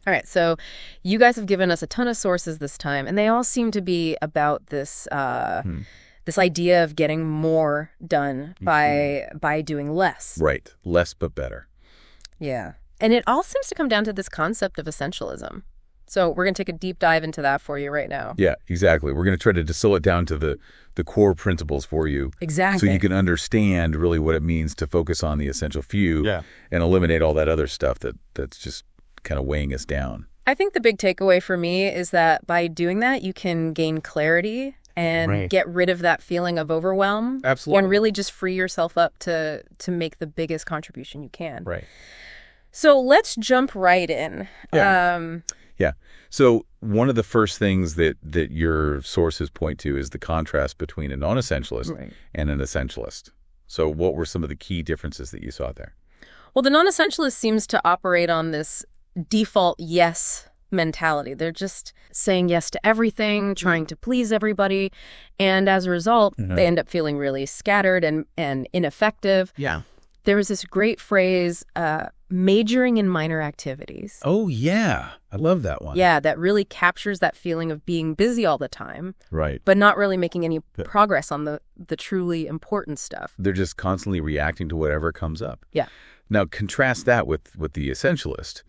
All right, so you guys have given us a ton of sources this time, and they all seem to be about this this idea of getting more done by doing less. Right. Less but better. Yeah. And it all seems to come down to this concept of essentialism. So we're going to take a deep dive into that for you right now. Yeah, exactly. We're going to try to distill it down to the core principles for you. Exactly. So you can understand really what it means to focus on the essential few and eliminate all that other stuff that's just kind of weighing us down. I think the big takeaway for me is that by doing that, you can gain clarity and get rid of that feeling of overwhelm. Absolutely. And really just free yourself up to make the biggest contribution you can. Right. So let's jump right in. Yeah. So one of the first things that your sources point to is the contrast between a non-essentialist and an essentialist. So what were some of the key differences that you saw there? Well, the non-essentialist seems to operate on this default yes mentality. They're just saying yes to everything, trying to please everybody. And as a result, they end up feeling really scattered and ineffective. Yeah. There was this great phrase, majoring in minor activities. Oh, yeah. I love that one. Yeah, that really captures that feeling of being busy all the time. Right. But not really making any progress on the truly important stuff. They're just constantly reacting to whatever comes up. Yeah. Now, contrast that with the essentialist.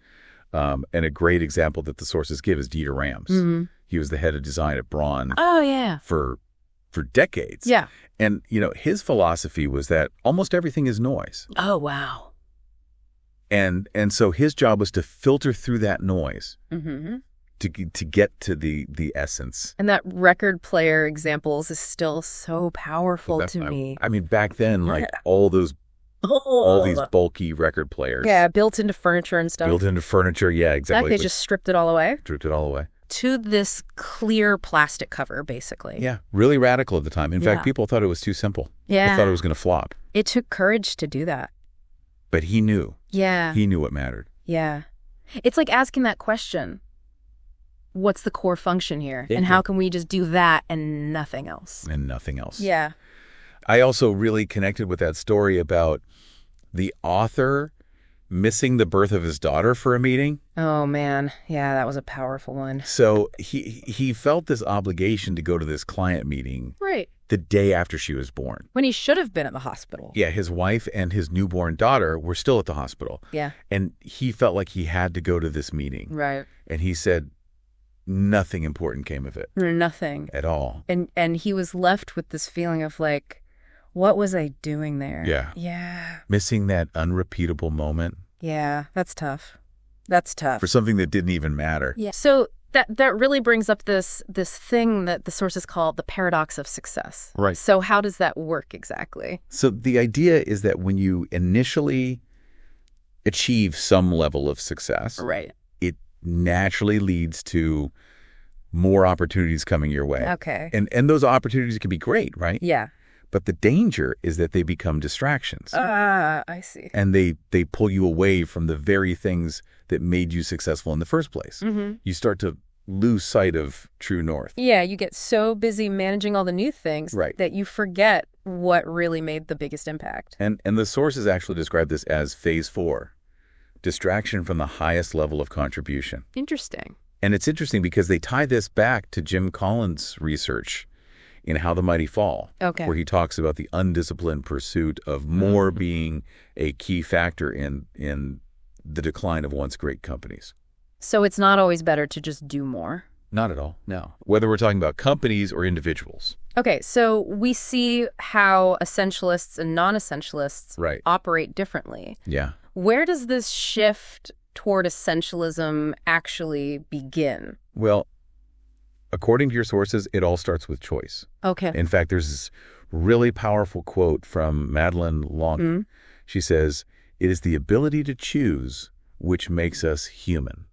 And a great example that the sources give is Dieter Rams. He was the head of design at Braun. Oh, yeah. For decades. Yeah. And, his philosophy was that almost everything is noise. Oh, wow. And so his job was to filter through that noise to get to the essence. And that record player examples is still so powerful to me. I mean, back then, like all these bulky record players. Yeah, built into furniture and stuff. Built into furniture, yeah, exactly. They just stripped it all away. Stripped it all away. To this clear plastic cover, basically. Yeah, really radical at the time. In fact, people thought it was too simple. Yeah. They thought it was going to flop. It took courage to do that. But he knew. Yeah. He knew what mattered. Yeah. It's like asking that question. What's the core function here? Yeah. And how can we just do that and nothing else? And nothing else. Yeah. I also really connected with that story about the author missing the birth of his daughter for a meeting. Oh, man. Yeah, that was a powerful one. So he felt this obligation to go to this client meeting the day after she was born. When he should have been at the hospital. Yeah, his wife and his newborn daughter were still at the hospital. Yeah. And he felt like he had to go to this meeting. Right. And he said nothing important came of it. Nothing. At all. And he was left with this feeling of like, what was I doing there? Yeah. Yeah. Missing that unrepeatable moment. Yeah, that's tough. That's tough. For something that didn't even matter. Yeah. So that really brings up this thing that the sources call the paradox of success. Right. So how does that work exactly? So the idea is that when you initially achieve some level of success, it naturally leads to more opportunities coming your way. Okay. And those opportunities can be great, right? Yeah. But the danger is that they become distractions. I see. And they pull you away from the very things that made you successful in the first place. You start to lose sight of true north. Yeah, you get so busy managing all the new things that you forget what really made the biggest impact. And the sources actually describe this as phase 4, distraction from the highest level of contribution. Interesting. And it's interesting because they tie this back to Jim Collins' research in How the Mighty Fall, where he talks about the undisciplined pursuit of more being a key factor in the decline of once great companies. So it's not always better to just do more? Not at all, no. Whether we're talking about companies or individuals. Okay, so we see how essentialists and non-essentialists operate differently. Yeah. Where does this shift toward essentialism actually begin? Well, according to your sources, it all starts with choice. Okay. In fact, there's this really powerful quote from Madeline Long. She says, "It is the ability to choose which makes us human."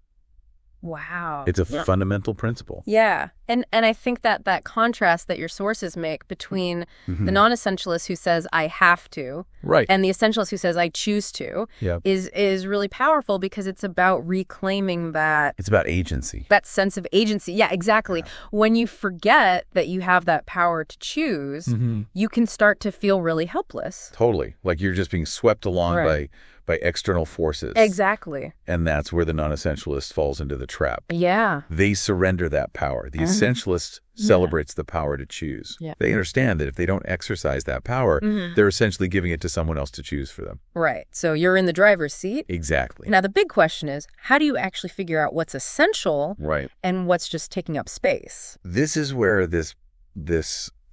Wow. It's a fundamental principle. Yeah. And I think that contrast that your sources make between the non-essentialist who says, I have to, and the essentialist who says, I choose to, is really powerful because it's about reclaiming that. It's about agency. That sense of agency. Yeah, exactly. Yeah. When you forget that you have that power to choose, you can start to feel really helpless. Totally. Like you're just being swept along by external forces. Exactly. And that's where the non-essentialist falls into the trap. Yeah. They surrender that power. The essentialist celebrates the power to choose. Yeah. They understand that if they don't exercise that power, they're essentially giving it to someone else to choose for them. Right. So you're in the driver's seat. Exactly. Now, the big question is, how do you actually figure out what's essential and what's just taking up space? This is where this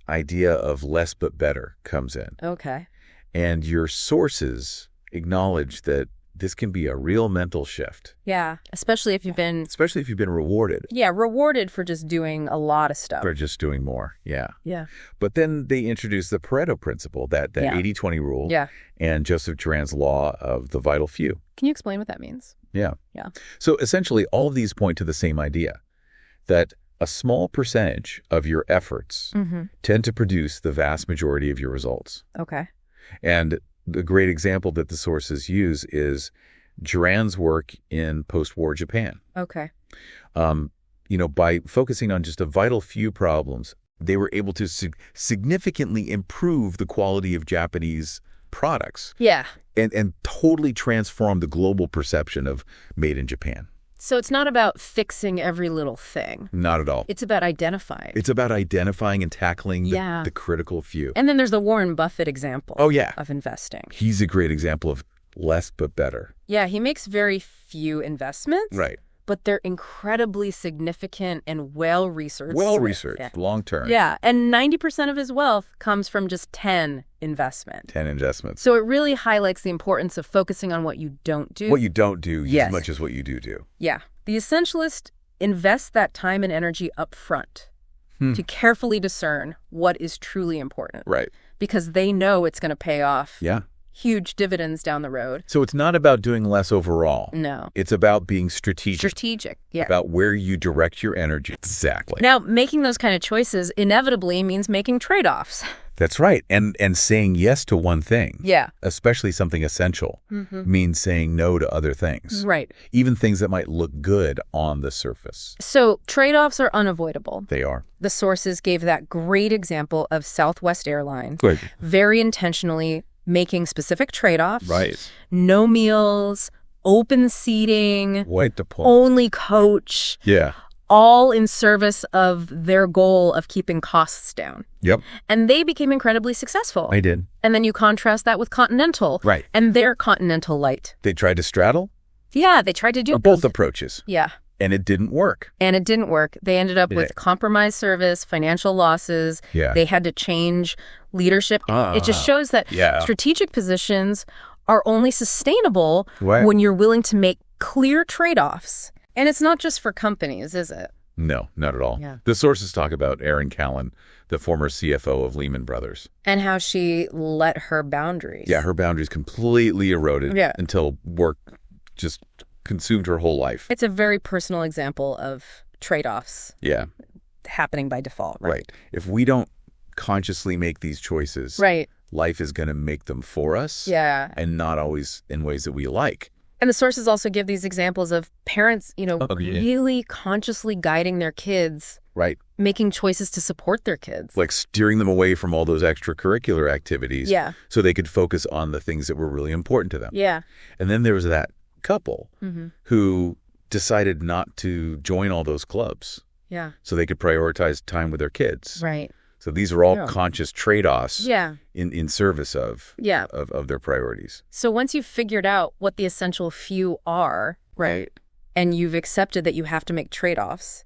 idea of less but better comes in. Okay. And your sources acknowledge that this can be a real mental shift. Yeah, especially if you've been rewarded. Yeah, rewarded for just doing a lot of stuff. For just doing more, yeah. Yeah. But then they introduce the Pareto principle, that 80-20 rule, and Joseph Juran's law of the vital few. Can you explain what that means? Yeah. Yeah. So essentially, all of these point to the same idea, that a small percentage of your efforts tend to produce the vast majority of your results. Okay. And the great example that the sources use is Juran's work in post-war Japan. Okay. By focusing on just a vital few problems, they were able to significantly improve the quality of Japanese products. Yeah. And totally transform the global perception of made in Japan. So it's not about fixing every little thing. Not at all. It's about identifying. It's about identifying and tackling the critical few. And then there's the Warren Buffett example of investing. He's a great example of less but better. Yeah, he makes very few investments. Right. But they're incredibly significant and well-researched. Well-researched, long-term. Yeah, and 90% of his wealth comes from just 10 investments. 10 investments. So it really highlights the importance of focusing on what you don't do. What you don't do as much as what you do. Yeah. The essentialist invests that time and energy up front to carefully discern what is truly important. Right. Because they know it's going to pay off. Yeah. Huge dividends down the road. So it's not about doing less overall. No. It's about being strategic. Yeah. About where you direct your energy. Exactly. Now, making those kind of choices inevitably means making trade-offs. That's right. And saying yes to one thing, especially something essential, means saying no to other things. Right. Even things that might look good on the surface. So trade-offs are unavoidable. They are. The sources gave that great example of Southwest Airlines. Good. Very intentionally making specific trade-offs. Right. No meals, open seating, only coach. Yeah. All in service of their goal of keeping costs down. Yep. And they became incredibly successful. I did. And then you contrast that with Continental. Right. And their Continental Light. They tried to straddle? Yeah, they tried to do both approaches. Yeah. And it didn't work. They ended up with compromised service, financial losses. Yeah. They had to change leadership. It just shows that strategic positions are only sustainable when you're willing to make clear trade-offs. And it's not just for companies, is it? No, not at all. Yeah. The sources talk about Erin Callan, the former CFO of Lehman Brothers. And how she let her boundaries. Yeah, her boundaries completely eroded until work just consumed her whole life. It's a very personal example of trade-offs happening by default. Right. If we don't consciously make these choices, life is going to make them for us and not always in ways that we like. And the sources also give these examples of parents, really consciously guiding their kids. Right. Making choices to support their kids. Like steering them away from all those extracurricular activities so they could focus on the things that were really important to them. Yeah. And then there was that couple who decided not to join all those clubs. Yeah. So they could prioritize time with their kids. Right. So these are all conscious trade-offs in service of their priorities. So once you've figured out what the essential few are, and you've accepted that you have to make trade-offs,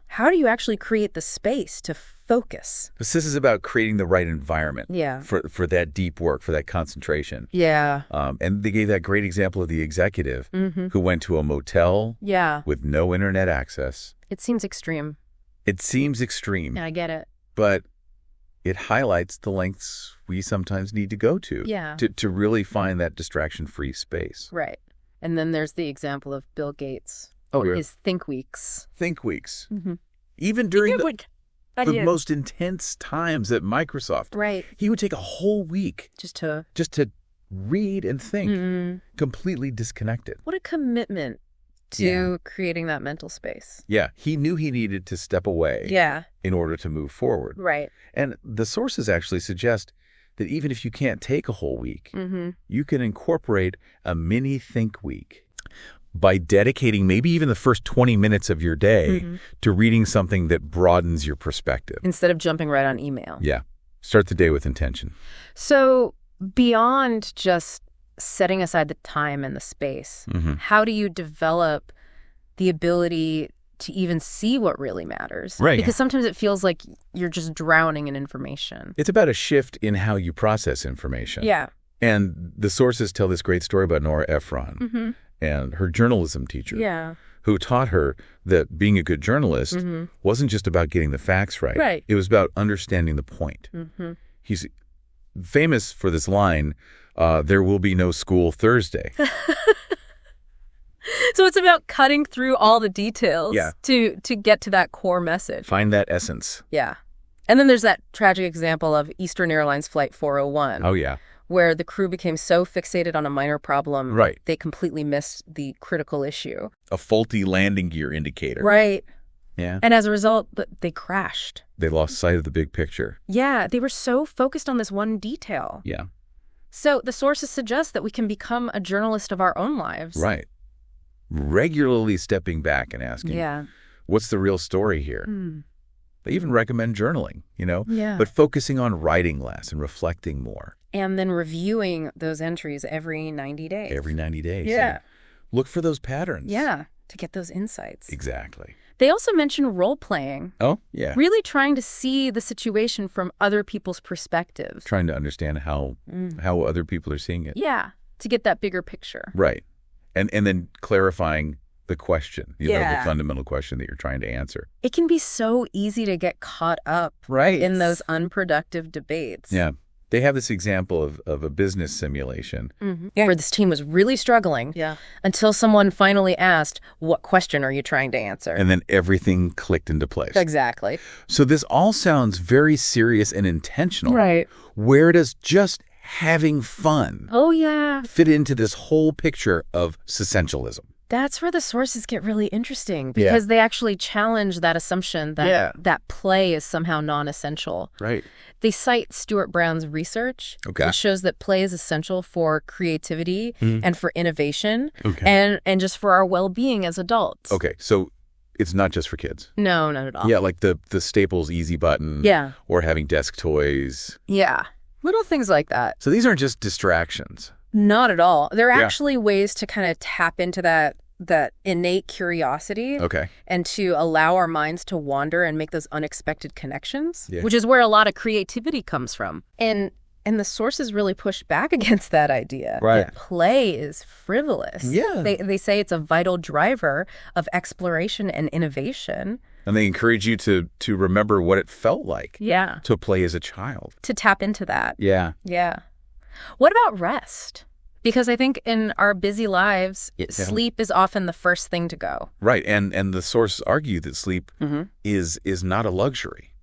how do you actually create the space to focus? This is about creating the right environment for that deep work, for that concentration. Yeah. And they gave that great example of the executive who went to a motel with no internet access. It seems extreme. It seems extreme. Yeah, I get it. But it highlights the lengths we sometimes need to go to to really find that distraction-free space. Right. And then there's the example of Bill Gates. His Think Weeks. Think Weeks. Even during the most intense times at Microsoft. Right. He would take a whole week just to read and think, completely disconnected. What a commitment to creating that mental space. Yeah. He knew he needed to step away in order to move forward. Right. And the sources actually suggest that even if you can't take a whole week, you can incorporate a mini think week by dedicating maybe even the first 20 minutes of your day to reading something that broadens your perspective. Instead of jumping right on email. Yeah. Start the day with intention. So beyond just setting aside the time and the space, how do you develop the ability to even see what really matters? Right. Because sometimes it feels like you're just drowning in information. It's about a shift in how you process information. Yeah. And the sources tell this great story about Nora Ephron and her journalism teacher, who taught her that being a good journalist wasn't just about getting the facts right. Right. It was about understanding the point. He's famous for this line, there will be no school Thursday. So it's about cutting through all the details to get to that core message. Find that essence. Yeah. And then there's that tragic example of Eastern Airlines Flight 401. Oh, yeah. Where the crew became so fixated on a minor problem, they completely missed the critical issue. A faulty landing gear indicator. Right. Yeah. And as a result, they crashed. They lost sight of the big picture. Yeah, they were so focused on this one detail. Yeah. So the sources suggest that we can become a journalist of our own lives. Right. Regularly stepping back and asking, what's the real story here? They even recommend journaling, but focusing on writing less and reflecting more. And then reviewing those entries every 90 days. Every 90 days. Yeah. Look for those patterns. Yeah, to get those insights. Exactly. They also mention role-playing. Oh, yeah. Really trying to see the situation from other people's perspectives. Trying to understand how other people are seeing it. Yeah, to get that bigger picture. Right. And then clarifying the question, the fundamental question that you're trying to answer. It can be so easy to get caught up in those unproductive debates. Yeah. They have this example of a business simulation. Where this team was really struggling until someone finally asked, what question are you trying to answer? And then everything clicked into place. Exactly. So this all sounds very serious and intentional. Right. Where does just having fun fit into this whole picture of essentialism? That's where the sources get really interesting because they actually challenge that assumption that that play is somehow non-essential. Right. They cite Stuart Brown's research, which shows that play is essential for creativity and for innovation and just for our well-being as adults. Okay, so it's not just for kids. No, not at all. Yeah, like the Staples Easy Button or having desk toys. Yeah, little things like that. So these aren't just distractions. Not at all. They're actually ways to kind of tap into that innate curiosity and to allow our minds to wander and make those unexpected connections, which is where a lot of creativity comes from. And the sources really push back against that idea. Right. That play is frivolous. Yeah. They say it's a vital driver of exploration and innovation. And they encourage you to remember what it felt like to play as a child. To tap into that. Yeah. Yeah. What about rest? Because I think in our busy lives, sleep is often the first thing to go. Right. And the sources argue that sleep is not a luxury.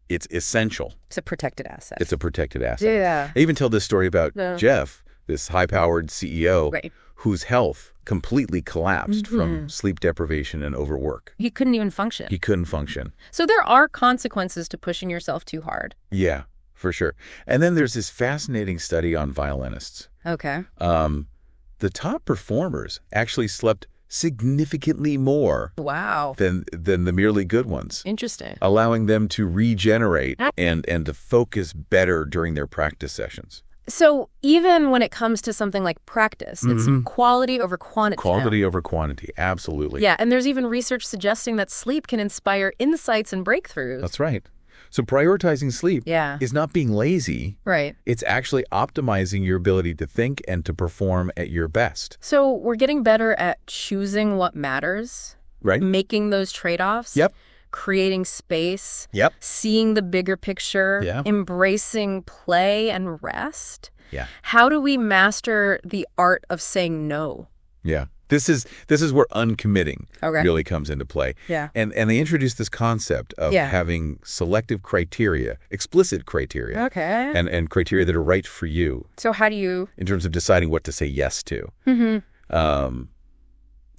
It's essential. It's a protected asset. It's a protected asset. Yeah. I even tell this story about Jeff, this high-powered CEO whose health completely collapsed from sleep deprivation and overwork. He couldn't even function. He couldn't function. So there are consequences to pushing yourself too hard. Yeah. For sure. And then there's this fascinating study on violinists. Okay. The top performers actually slept significantly more than the merely good ones. Interesting. Allowing them to regenerate and to focus better during their practice sessions. So even when it comes to something like practice, it's quality over quantity. Quality over quantity. Absolutely. Yeah. And there's even research suggesting that sleep can inspire insights and breakthroughs. That's right. So prioritizing sleep is not being lazy. Right. It's actually optimizing your ability to think and to perform at your best. So we're getting better at choosing what matters. Right. Making those trade-offs. Yep. Creating space. Yep. Seeing the bigger picture. Yeah. Embracing play and rest. Yeah. How do we master the art of saying no? Yeah. This is where uncommitting really comes into play. Yeah. And they introduced this concept of having selective criteria, explicit criteria. Okay. And criteria that are right for you. So how do you... In terms of deciding what to say yes to. They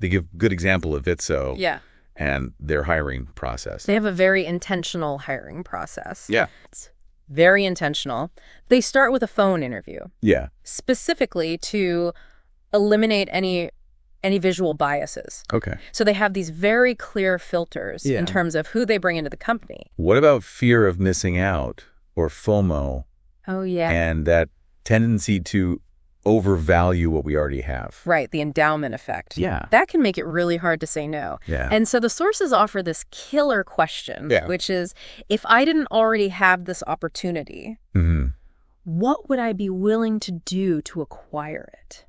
give a good example of Vitso and their hiring process. They have a very intentional hiring process. Yeah. very intentional. They start with a phone interview. Yeah. Specifically to eliminate any visual biases. Okay. So they have these very clear filters in terms of who they bring into the company. What about fear of missing out or FOMO? Oh, yeah. And that tendency to overvalue what we already have. Right, the endowment effect. Yeah. That can make it really hard to say no. Yeah. And so the sources offer this killer question, which is, if I didn't already have this opportunity, what would I be willing to do to acquire it?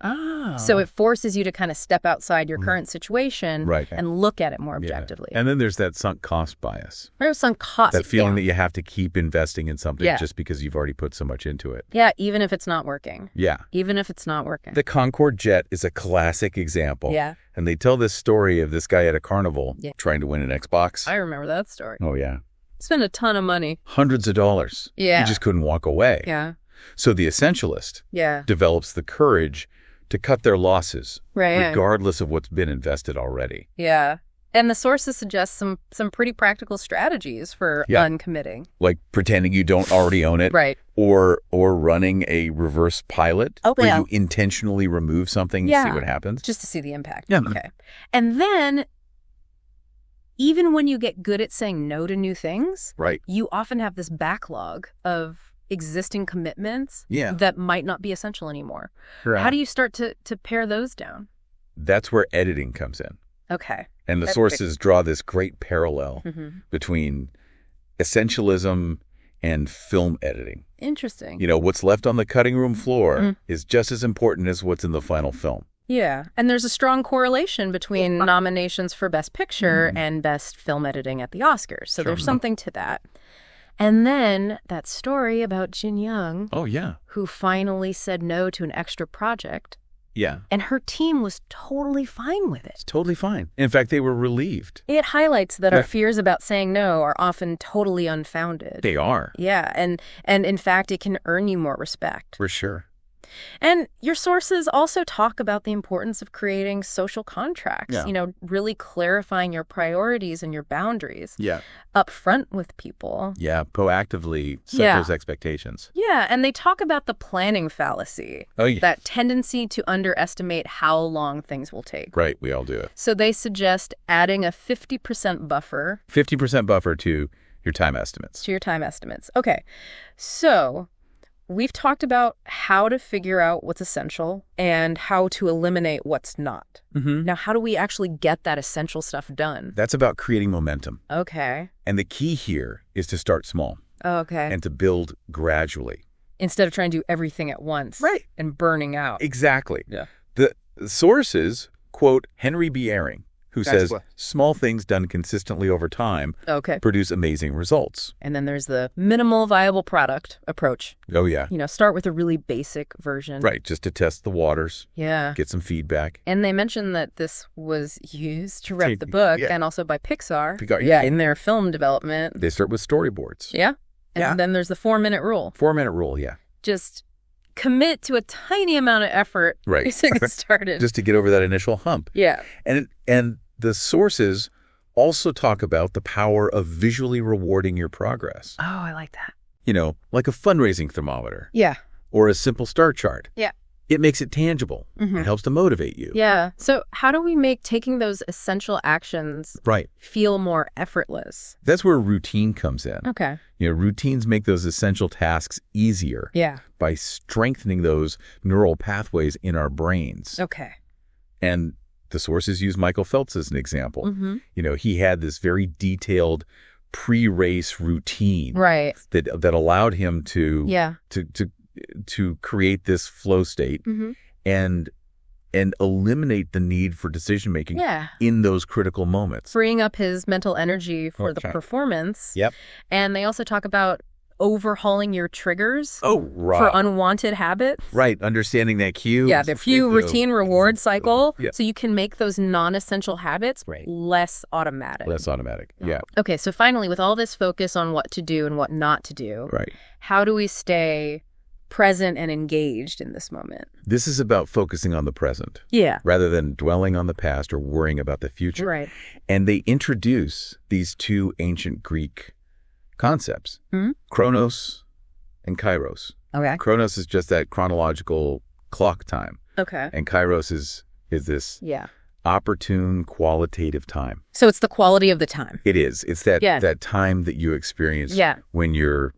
Oh. So it forces you to kind of step outside your current situation and look at it more objectively. And then there's that sunk cost bias. There's sunk cost. That feeling that you have to keep investing in something just because you've already put so much into it. Yeah, even if it's not working. Yeah. Even if it's not working. The Concorde jet is a classic example. Yeah. And they tell this story of this guy at a carnival trying to win an Xbox. I remember that story. Oh, yeah. Spent a ton of money. Hundreds of dollars. Yeah. He just couldn't walk away. Yeah. So the Essentialist develops the courage to cut their losses, regardless of what's been invested already. Yeah. And the sources suggest some pretty practical strategies for uncommitting. Like pretending you don't already own it. Right. Or running a reverse pilot where you intentionally remove something and see what happens. Just to see the impact. Yeah. Okay. And then, even when you get good at saying no to new things, you often have this backlog of existing commitments that might not be essential anymore. Right. How do you start to pare those down? That's where editing comes in. Okay. And the sources draw this great parallel between essentialism and film editing. Interesting. You know, what's left on the cutting room floor is just as important as what's in the final film. Yeah. And there's a strong correlation between nominations for Best Picture and Best Film Editing at the Oscars. So there's something to that. And then that story about Jin Young. Oh, yeah. Who finally said no to an extra project. Yeah. And her team was totally fine with it. It's totally fine. In fact, they were relieved. It highlights that our fears about saying no are often totally unfounded. They are. Yeah. And in fact, it can earn you more respect. For sure. And your sources also talk about the importance of creating social contracts, you know, really clarifying your priorities and your boundaries up front with people. Yeah, proactively set those expectations. Yeah, and they talk about the planning fallacy, that tendency to underestimate how long things will take. Right, we all do it. So they suggest adding a 50% buffer. 50% buffer to your time estimates. To your time estimates. Okay, so we've talked about how to figure out what's essential and how to eliminate what's not. Now, how do we actually get that essential stuff done? That's about creating momentum. Okay. And the key here is to start small. Okay. And to build gradually. Instead of trying to do everything at once. Right. And burning out. Exactly. Yeah. The sources quote Henry B. Eyring, who says small things done consistently over time produce amazing results. And then there's the minimal viable product approach. Oh, yeah. You know, start with a really basic version. Right, just to test the waters. Yeah. Get some feedback. And they mentioned that this was used to write the book and also by Pixar. In their film development. They start with storyboards. Yeah. And then there's the 4-minute rule. 4-minute rule, yeah. Just commit to a tiny amount of effort to get started. Just to get over that initial hump. Yeah. And the sources also talk about the power of visually rewarding your progress. Oh, I like that. You know, like a fundraising thermometer. Yeah. Or a simple star chart. Yeah. It makes it tangible. It helps to motivate you. Yeah. So how do we make taking those essential actions feel more effortless? That's where routine comes in. Okay. You know, routines make those essential tasks easier. Yeah. By strengthening those neural pathways in our brains. Okay. And the sources use Michael Phelps as an example. You know, he had this very detailed pre-race routine that allowed him to create this flow state and eliminate the need for decision making in those critical moments, freeing up his mental energy for the performance. Yep. And they also talk about overhauling your triggers for unwanted habits. Right, understanding that cue. Yeah, the cue routine reward cycle. So you can make those non-essential habits less automatic. Less automatic, yeah. Okay, so finally, with all this focus on what to do and what not to do, how do we stay present and engaged in this moment? This is about focusing on the present. Yeah. Rather than dwelling on the past or worrying about the future. Right. And they introduce these two ancient Greek concepts. Mm-hmm. Chronos and kairos. Okay. Chronos is just that chronological clock time. Okay. And kairos is this opportune qualitative time. So it's the quality of the time. It is. It's that time that you experience when you're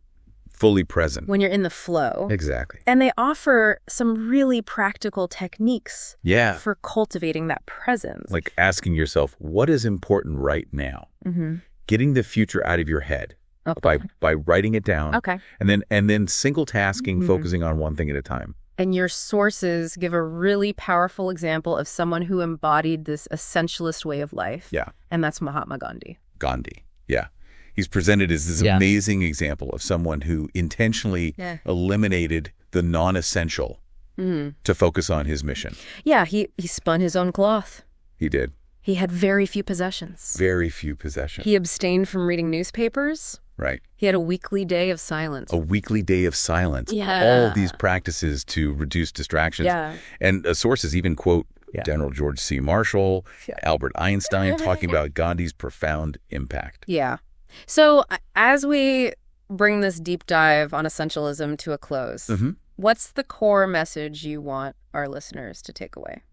fully present. When you're in the flow. Exactly. And they offer some really practical techniques for cultivating that presence. Like asking yourself, what is important right now? Mm-hmm. Getting the future out of your head by writing it down. Okay. And then single tasking, focusing on one thing at a time. And your sources give a really powerful example of someone who embodied this essentialist way of life. Yeah. And that's Mahatma Gandhi. Yeah. He's presented as this amazing example of someone who intentionally eliminated the non-essential to focus on his mission. Yeah, he spun his own cloth. He did. He had very few possessions. Very few possessions. He abstained from reading newspapers. Right. He had a weekly day of silence. A weekly day of silence. Yeah. All these practices to reduce distractions. Yeah. And sources even quote General George C. Marshall, Albert Einstein, talking about Gandhi's profound impact. Yeah. So as we bring this deep dive on essentialism to a close, what's the core message you want our listeners to take away?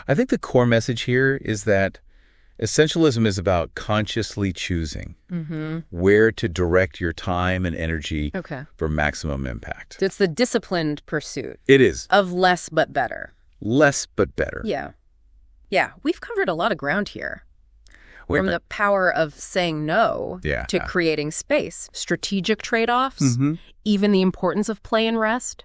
I think the core message here is that essentialism is about consciously choosing where to direct your time and energy for maximum impact. It's the disciplined pursuit. It is. Of less but better. Less but better. Yeah. Yeah, we've covered a lot of ground here. From the power of saying no to creating space, strategic trade-offs, even the importance of play and rest.